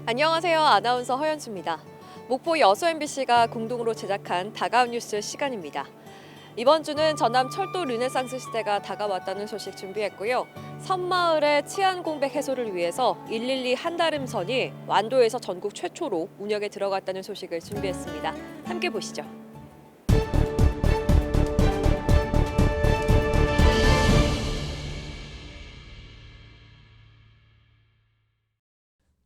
안녕하세요. 아나운서 허연수입니다. 목포 여수 MBC가 공동으로 제작한 다가온 뉴스 시간입니다. 이번 주는 전남 철도 르네상스 시대가 다가왔다는 소식 준비했고요. 섬마을의 치안 공백 해소를 위해서 112 한다름선이 완도에서 전국 최초로 운역에 들어갔다는 소식을 준비했습니다. 함께 보시죠.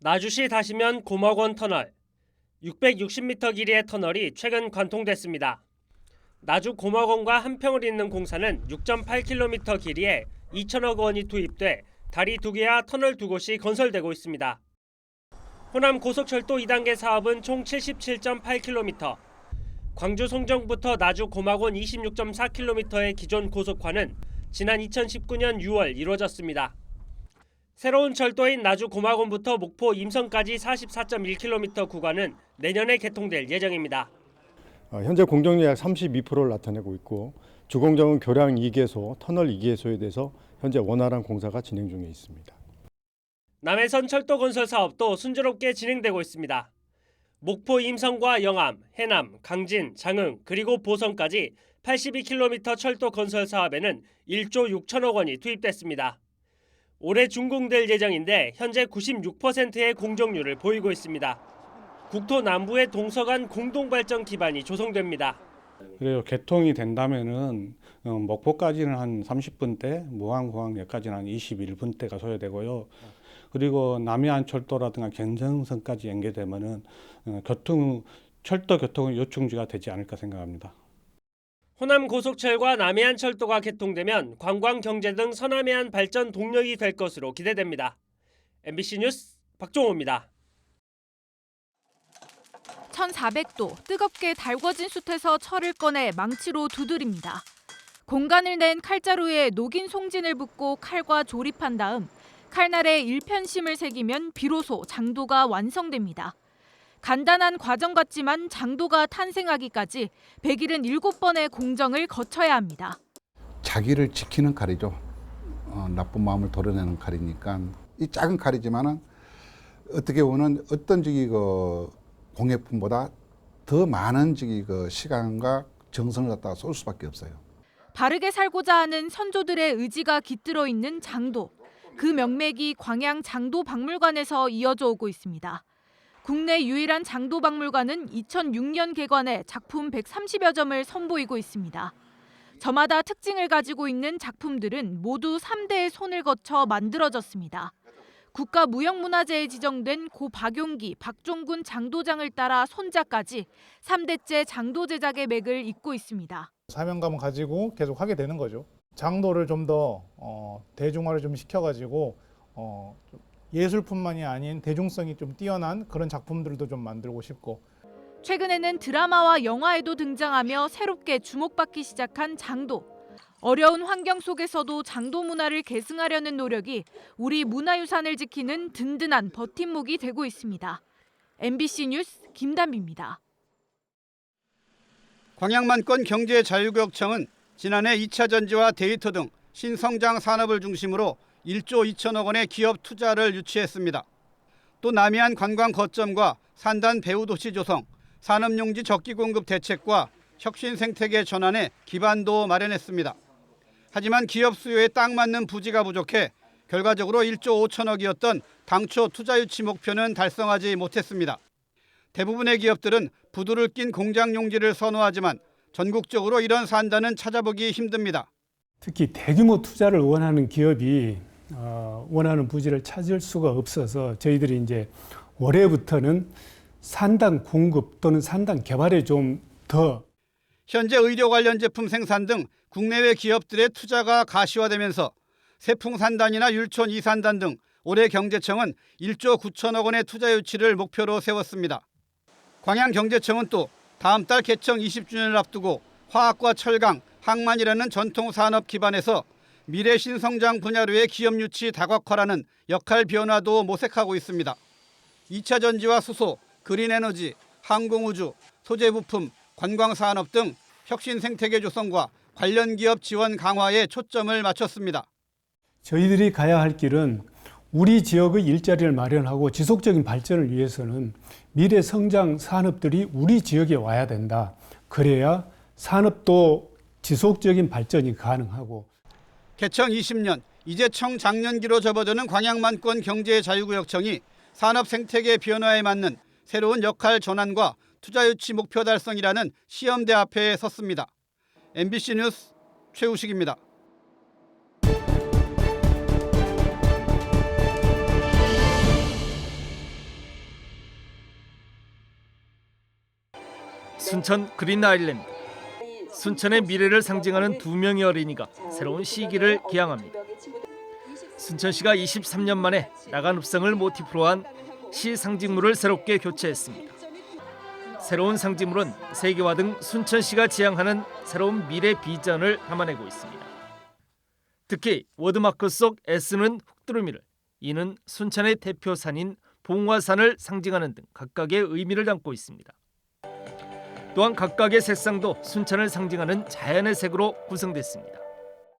나주시 다시면 고목원 터널 660m 길이의 터널이 최근 관통됐습니다. 나주 고목원과 한평을 잇는 공사는 6.8km 길이에 2천억 원이 투입돼 다리 2개와 터널 2곳이 건설되고 있습니다. 호남 고속철도 2단계 사업은 총 77.8km, 광주 송정부터 나주 고목원 26.4km의 기존 고속화는 지난 2019년 6월 이루어졌습니다. 새로운 철도인 나주 고목원부터 목포 임성까지 44.1km 구간은 내년에 개통될 예정입니다. 현재 공정률 약 32%를 나타내고 있고 주공정은 교량 2개소, 터널 2개소에 대해서 현재 원활한 공사가 진행 중에 있습니다. 남해선 철도 건설 사업도 순조롭게 진행되고 있습니다. 목포 임성과 영암, 해남, 강진, 장흥 그리고 보성까지 82km 철도 건설 사업에는 1조 6천억 원이 투입됐습니다. 올해 준공될 예정인데 현재 96%의 공정률을 보이고 있습니다. 국토 남부의 동서간 공동발전 기반이 조성됩니다. 그래요. 개통이 된다면은 목포까지는 한 30분대, 무안공항역까지는 한 21분대가 소요되고요. 그리고 남해안철도라든가 견정선까지 연계되면은 철도 교통의 요충지가 되지 않을까 생각합니다. 호남 고속철과 남해안 철도가 개통되면 관광 경제 등 서남해안 발전 동력이 될 것으로 기대됩니다. MBC 뉴스 박종호입니다. 1400도 뜨겁게 달궈진 숯에서 철을 꺼내 망치로 두드립니다. 공간을 낸 칼자루에 녹인 송진을 붓고 칼과 조립한 다음 칼날에 일편심을 새기면 비로소 장도가 완성됩니다. 간단한 과정 같지만 장도가 탄생하기까지 177번의 공정을 거쳐야 합니다. 자기를 지키는 칼이죠. 나쁜 마음을 도려내는 칼이니까 이 작은 칼이지만은 어떻게 보면 어떤 공예품보다 더 많은 시간과 정성을 갖다가 쏠 수밖에 없어요. 바르게 살고자 하는 선조들의 의지가 깃들어 있는 장도. 그 명맥이 광양 장도박물관에서 이어져 오고 있습니다. 국내 유일한 장도박물관은 2006년 개관해 작품 130여 점을 선보이고 있습니다. 저마다 특징을 가지고 있는 작품들은 모두 3대의 손을 거쳐 만들어졌습니다. 국가무형문화재에 지정된 고 박용기, 박종군 장도장을 따라 손자까지 3대째 장도 제작의 맥을 잇고 있습니다. 사명감을 가지고 계속 하게 되는 거죠. 장도를 좀 더 대중화를 좀 시켜가지고 예술뿐만이 아닌 대중성이 좀 뛰어난 그런 작품들도 좀 만들고 싶고. 최근에는 드라마와 영화에도 등장하며 새롭게 주목받기 시작한 장도. 어려운 환경 속에서도 장도 문화를 계승하려는 노력이 우리 문화유산을 지키는 든든한 버팀목이 되고 있습니다. MBC 뉴스 김담비입니다. 광양만권 경제자유구역청은 지난해 2차 전지와 데이터 등 신성장 산업을 중심으로 1조 2천억 원의 기업 투자를 유치했습니다. 또 남해안 관광 거점과 산단 배후도시 조성, 산업용지 적기 공급 대책과 혁신 생태계 전환에 기반도 마련했습니다. 하지만 기업 수요에 딱 맞는 부지가 부족해 결과적으로 1조 5천억이었던 당초 투자 유치 목표는 달성하지 못했습니다. 대부분의 기업들은 부두를 낀 공장 용지를 선호하지만 전국적으로 이런 산단은 찾아보기 힘듭니다. 특히 대규모 투자를 원하는 기업이 원하는 부지를 찾을 수가 없어서 저희들이 이제 올해부터는 산단 공급 또는 산단 개발에 좀 더. 현재 의료 관련 제품 생산 등 국내외 기업들의 투자가 가시화되면서 세풍산단이나 율촌 2산단 등 올해 경제청은 1조 9천억 원의 투자 유치를 목표로 세웠습니다. 광양경제청은 또 다음 달 개청 20주년을 앞두고 화학과 철강, 항만이라는 전통 산업 기반에서 미래 신성장 분야로의 기업 유치 다각화라는 역할 변화도 모색하고 있습니다. 2차 전지와 수소, 그린에너지, 항공우주, 소재부품, 관광산업 등 혁신 생태계 조성과 관련 기업 지원 강화에 초점을 맞췄습니다. 저희들이 가야 할 길은 우리 지역의 일자리를 마련하고 지속적인 발전을 위해서는 미래 성장 산업들이 우리 지역에 와야 된다. 그래야 산업도 지속적인 발전이 가능하고. 개청 20년, 이제 청 장년기로 접어드는 광양만권 경제자유구역청이 산업 생태계 변화에 맞는 새로운 역할 전환과 투자 유치 목표 달성이라는 시험대 앞에 섰습니다. MBC 뉴스 최우식입니다. 순천 그린 아일랜드. 순천의 미래를 상징하는 두 명의 어린이가 새로운 시기를 기항합니다. 순천시가 23년 만에 나간 읍성을 모티프로 한 시 상징물을 새롭게 교체했습니다. 새로운 상징물은 세계화 등 순천시가 지향하는 새로운 미래 비전을 담아내고 있습니다. 특히 워드마크 속 S는 흑두루미를, E는 순천의 대표산인 봉화산을 상징하는 등 각각의 의미를 담고 있습니다. 또한 각각의 색상도 순천을 상징하는 자연의 색으로 구성됐습니다.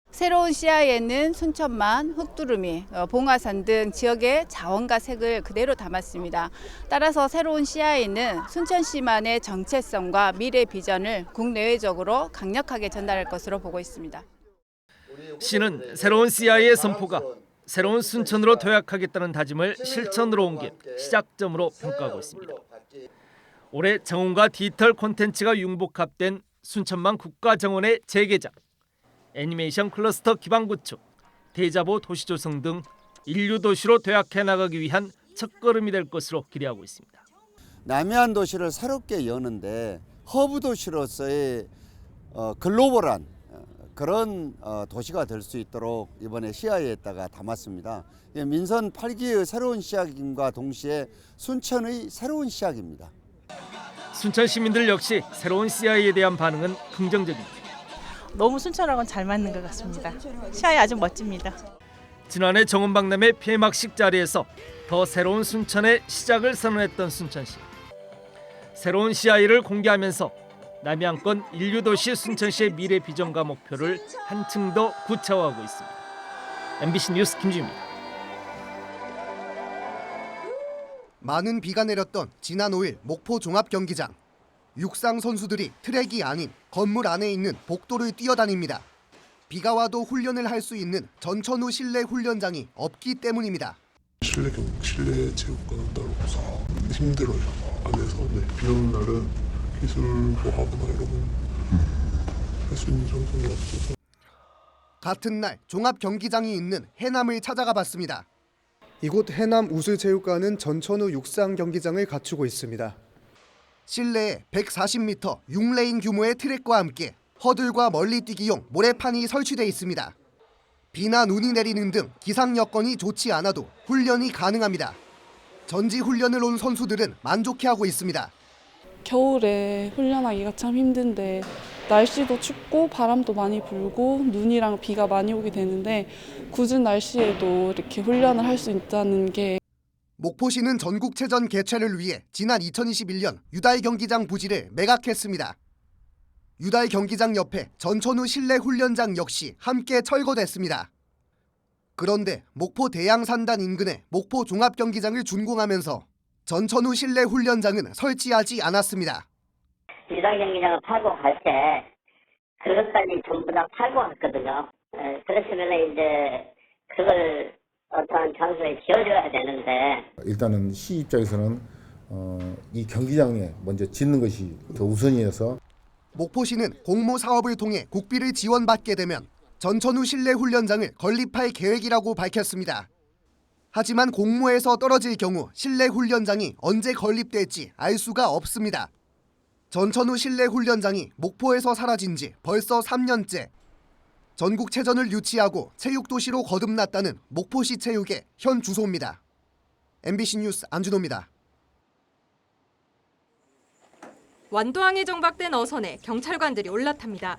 새로운 시야에는 순천만, 흑두루미, 봉화산 등 지역의 자원과 색을 그대로 담았습니다. 따라서 새로운 시야에는 순천시만의 정체성과 미래 비전을 국내외적으로 강력하게 전달할 것으로 보고 있습니다. 시는 새로운 CI의 선포가 새로운 순천으로 도약하겠다는 다짐을 실천으로 옮긴 시작점으로 평가하고 있습니다. 올해 정원과 디지털 콘텐츠가 융복합된 순천만 국가정원의 재개장, 애니메이션 클러스터 기반 구축, 대자보 도시 조성 등 인류 도시로 도약해 나가기 위한 첫걸음이 될 것으로 기대하고 있습니다. 남해안 도시를 새롭게 여는데 허브 도시로서의 글로벌한 그런 도시가 될 수 있도록 이번에 시야에다가 담았습니다. 민선 8기의 새로운 시작임과 동시에 순천의 새로운 시작입니다. 순천 시민들 역시 새로운 CI에 대한 반응은 긍정적입니다. 너무 순천하고는 잘 맞는 것 같습니다. 시야이 아주 멋집니다. 지난해 정원박람회 폐막식 자리에서 더 새로운 순천의 시작을 선언했던 순천시. 새로운 CI를 공개하면서 남해안권 인류도시 순천시의 미래 비전과 목표를 한층 더 구체화하고 있습니다. MBC 뉴스 김주입니다. 많은 비가 내렸던 지난 5일 목포 종합경기장. 육상 선수들이 트랙이 아닌 건물 안에 있는 복도를 뛰어다닙니다. 비가 와도 훈련을 할 수 있는 전천후 실내 훈련장이 없기 때문입니다. 실내 체육관은 따로 없어 힘들어요. 안에서 비 오는 날은 기술 뭐 하거나 이런 건 할 수 있는 정도는 없어서. 같은 날 종합경기장이 있는 해남을 찾아가 봤습니다. 이곳 해남 우슬체육관은 전천후 육상 경기장을 갖추고 있습니다. 실내에 140m 6레인 규모의 트랙과 함께 허들과 멀리뛰기용 모래판이 설치돼 있습니다. 비나 눈이 내리는 등 기상 여건이 좋지 않아도 훈련이 가능합니다. 전지 훈련을 온 선수들은 만족해하고 있습니다. 겨울에 훈련하기가 참 힘든데 날씨도 춥고 바람도 많이 불고 눈이랑 비가 많이 오게 되는데 굳은 날씨에도 이렇게 훈련을 할 수 있다는 게. 목포시는 전국체전 개최를 위해 지난 2021년 유달 경기장 부지를 매각했습니다. 유달 경기장 옆에 전천후 실내 훈련장 역시 함께 철거됐습니다. 그런데 목포 대양산단 인근에 목포 종합경기장을 준공하면서 전천후 실내 훈련장은 설치하지 않았습니다. 유달 경기장을 팔고 갈 때 그것까지 전부 다 팔고 갔거든요. 그랬으면 이제 그걸 어떠한 장소에 지어줘야 되는데 일단은 시 입장에서는 이 경기장에 먼저 짓는 것이 더 우선이어서 목포시는 공모 사업을 통해 국비를 지원받게 되면 전천후 실내 훈련장을 건립할 계획이라고 밝혔습니다. 하지만 공모에서 떨어질 경우 실내 훈련장이 언제 건립될지 알 수가 없습니다. 전천후 실내 훈련장이 목포에서 사라진 지 벌써 3년째. 전국체전을 유치하고 체육도시로 거듭났다는 목포시 체육의 현 주소입니다. MBC 뉴스 안준호입니다. 완도항에 정박된 어선에 경찰관들이 올라탑니다.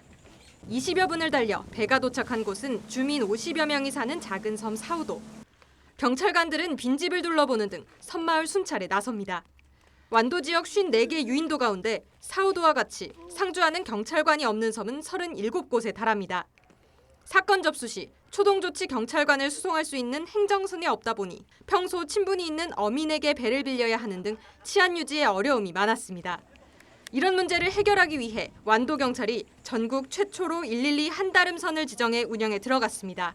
20여 분을 달려 배가 도착한 곳은 주민 50여 명이 사는 작은 섬 사우도. 경찰관들은 빈집을 둘러보는 등 섬마을 순찰에 나섭니다. 완도 지역 54개 유인도 가운데 사우도와 같이 상주하는 경찰관이 없는 섬은 37곳에 달합니다. 사건 접수 시 초동조치 경찰관을 수송할 수 있는 행정선이 없다 보니 평소 친분이 있는 어민에게 배를 빌려야 하는 등 치안 유지에 어려움이 많았습니다. 이런 문제를 해결하기 위해 완도경찰이 전국 최초로 112 한다름선을 지정해 운영에 들어갔습니다.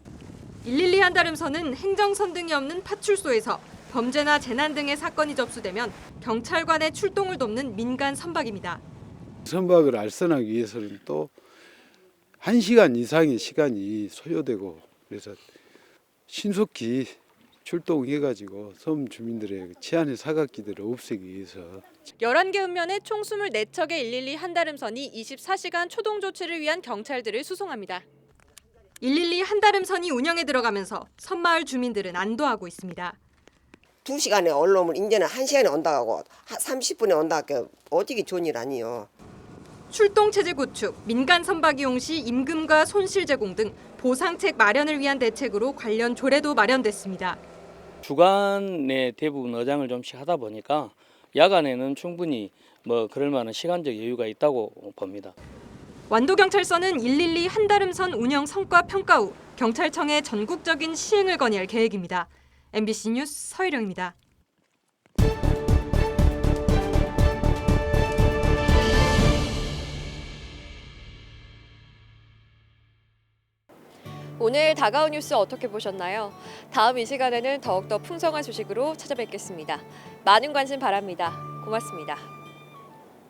112 한다름선은 행정선 등이 없는 파출소에서 범죄나 재난 등의 사건이 접수되면 경찰관의 출동을 돕는 민간 선박입니다. 선박을 알선하기 위해서는 또 1시간 이상의 시간이 소요되고 그래서 신속히 출동해가지고 섬 주민들의 치안의 사각지대를 없애기 위해서 11개 읍면에 총 24척의 112 한다름선이 24시간 초동 조치를 위한 경찰들을 수송합니다. 112 한다름선이 운영에 들어가면서 섬마을 주민들은 안도하고 있습니다. 2시간에 올라오면 이제는 1시간에 온다고 30분에 온다고 어떻게 좋은 일 아니에요. 출동체제 구축, 민간 선박 이용 시 임금과 손실 제공 등 보상책 마련을 위한 대책으로 관련 조례도 마련됐습니다. 주간에 대부분 어장을 좀씩 하다 보니까 야간에는 충분히 그럴 만한 시간적 여유가 있다고 봅니다. 완도경찰서는 112 한다름선 운영 성과 평가 후 경찰청에 전국적인 시행을 건의할 계획입니다. MBC 뉴스 서희령입니다. 오늘 다가온 뉴스 어떻게 보셨나요? 다음 이 시간에는 더욱더 풍성한 소식으로 찾아뵙겠습니다. 많은 관심 바랍니다. 고맙습니다.